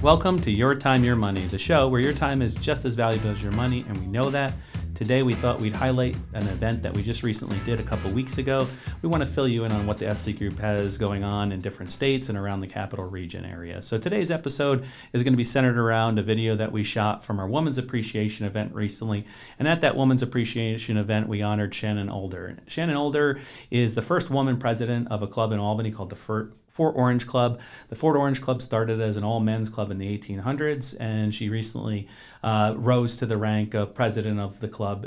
Welcome to Your Time, Your Money, the show where your time is just as valuable as your money, and we know that. Today we thought we'd highlight an event that we just recently did a couple weeks ago. We want to fill you in on what the Esslie Group has going on in different states and around the capital region area. So today's episode is going to be centered around a video that we shot from our Women's Appreciation event recently. And at that Women's Appreciation event, we honored Shannon Older. Shannon Older is the first woman president of a club in Albany called the Fort Orange Club. The Fort Orange Club started as an all-men's club in the 1800s, and she recently rose to the rank of president of the club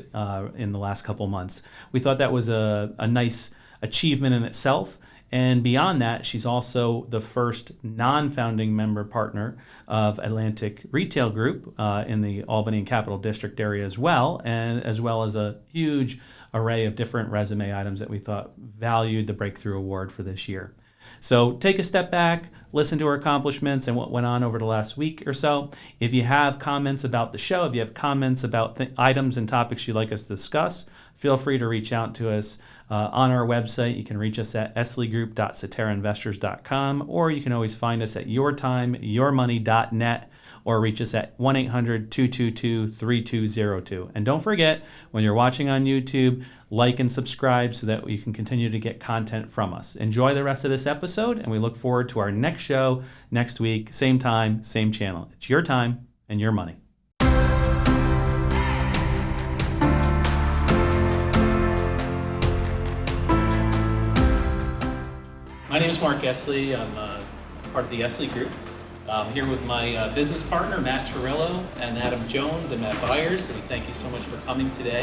in the last couple months. We thought that was a nice achievement in itself. And beyond that, she's also the first non-founding member partner of Atlantic Retail Group in the Albany and Capital District area as well as a huge array of different resume items that we thought valued the Breakthrough Award for this year. So take a step back, listen to her accomplishments and what went on over the last week or so. If you have comments about the show, if you have comments about items and topics you'd like us to discuss, feel free to reach out to us on our website. You can reach us at esliegroup.ceterainvestors.com, or you can always find us at yourtimeyourmoney.net, or reach us at 1-800-222-3202. And don't forget, when you're watching on YouTube, like and subscribe so that you can continue to get content from us. Enjoy the rest of this episode, and we look forward to our next show next week, same time, same channel. It's your time and your money. My name is Mark Esslie. I'm part of the Esslie Group. I'm here with my business partner, Matt Torello, and Adam Jones and Matt Byers. And thank you so much for coming today.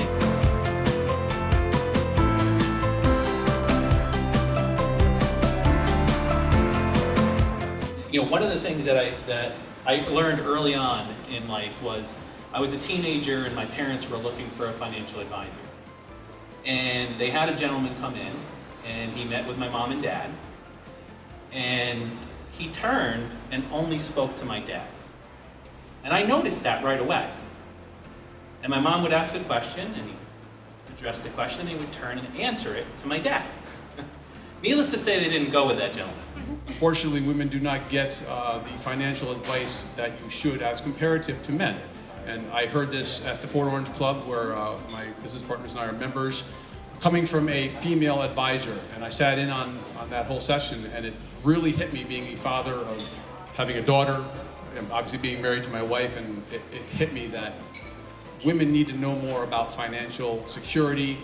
You know, one of the things that I learned early on in life was I was a teenager and my parents were looking for a financial advisor. And they had a gentleman come in and he met with my mom and dad. And he turned and only spoke to my dad. And I noticed that right away. And my mom would ask a question, and he'd address the question, and he would turn and answer it to my dad. Needless to say, they didn't go with that gentleman. Unfortunately, women do not get the financial advice that you should as comparative to men. And I heard this at the Fort Orange Club, where my business partners and I are members, coming from a female advisor. And I sat in on that whole session, and it really hit me, being a father, of having a daughter, and obviously being married to my wife, and it hit me that women need to know more about financial security.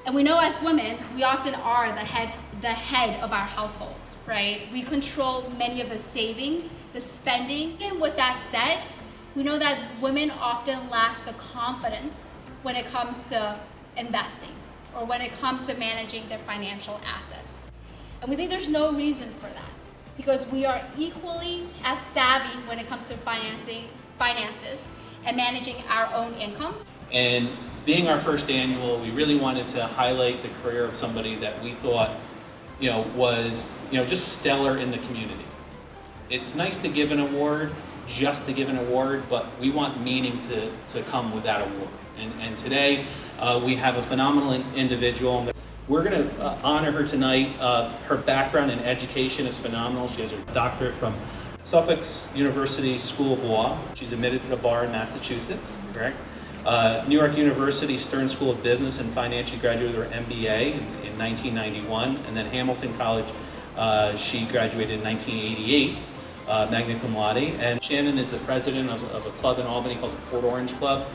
And we know as women, we often are the head of our households, right? We control many of the savings, the spending. And with that said, we know that women often lack the confidence when it comes to investing or when it comes to managing their financial assets. And we think there's no reason for that, because we are equally as savvy when it comes to finances and managing our own income. And being our first annual, we really wanted to highlight the career of somebody that we thought, was, just stellar in the community. It's nice to give an award, just to give an award, but we want meaning to come with that award. And today, we have a phenomenal individual. We're going to honor her tonight. Her background in education is phenomenal. She has her doctorate from Suffolk University School of Law. She's admitted to the bar in Massachusetts, correct? New York University Stern School of Business and Finance. She graduated with her MBA in 1991, and then Hamilton College. She graduated in 1988, magna cum laude. And Shannon is the president of a club in Albany called the Fort Orange Club.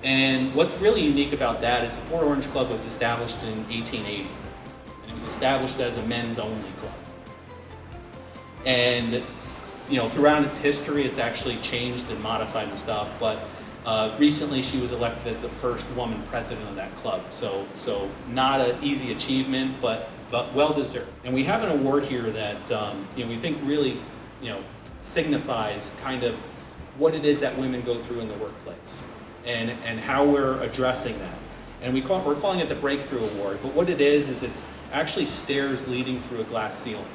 And what's really unique about that is the Fort Orange Club was established in 1880, and it was established as a men's-only club. And throughout its history, it's actually changed and modified and stuff. But recently, she was elected as the first woman president of that club. So not an easy achievement, but well deserved. And we have an award here that we think really signifies kind of what it is that women go through in the workplace. And how we're addressing that. And we're calling it the Breakthrough Award, but what it is it's actually stairs leading through a glass ceiling.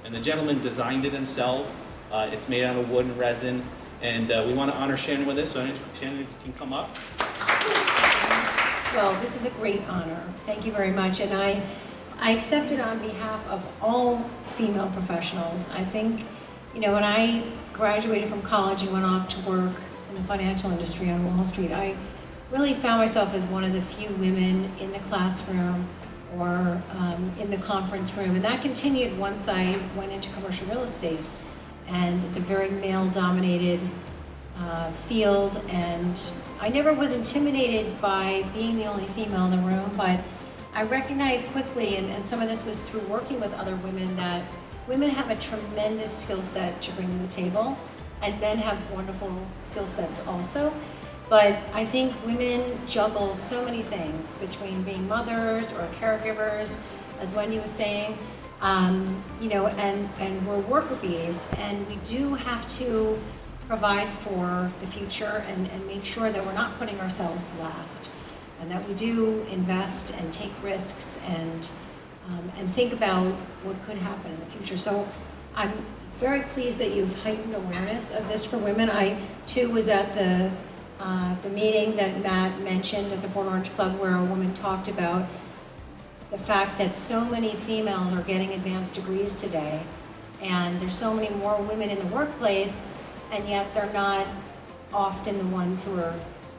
And the gentleman designed it himself. It's made out of wood and resin, and we want to honor Shannon with this, so Shannon, you can come up. Well, this is a great honor. Thank you very much, and I accept it on behalf of all female professionals. I think When I graduated from college and went off to work in the financial industry on Wall Street, I really found myself as one of the few women in the classroom or in the conference room. And that continued once I went into commercial real estate. And it's a very male-dominated field, and I never was intimidated by being the only female in the room, but I recognized quickly, and some of this was through working with other women, that women have a tremendous skill set to bring to the table, and men have wonderful skill sets also. But I think women juggle so many things between being mothers or caregivers, as Wendy was saying, and we're worker bees, and we do have to provide for the future and make sure that we're not putting ourselves last, and that we do invest and take risks and think about what could happen in the future. So I'm very pleased that you've heightened awareness of this for women. I too was at the meeting that Matt mentioned at the Fort Orange Club, where a woman talked about the fact that so many females are getting advanced degrees today, and there's so many more women in the workplace, and yet they're not often the ones who are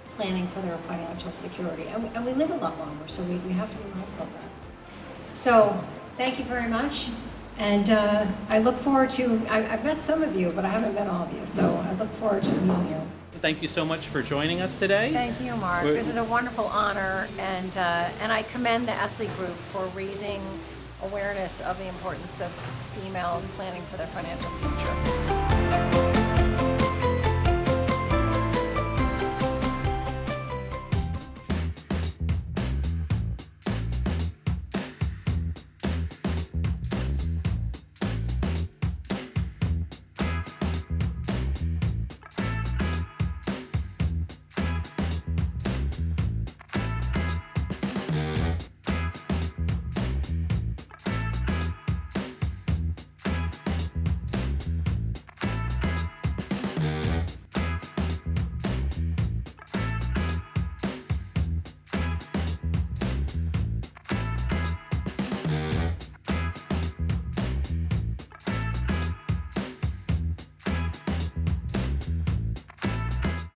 planning for their financial security. And we live a lot longer, so we have to be mindful of that. So thank you very much. And I look forward to, I've met some of you, but I haven't met all of you, so I look forward to meeting you. Thank you so much for joining us today. Thank you, Mark. This is a wonderful honor, and I commend the Esslie Group for raising awareness of the importance of females planning for their financial future.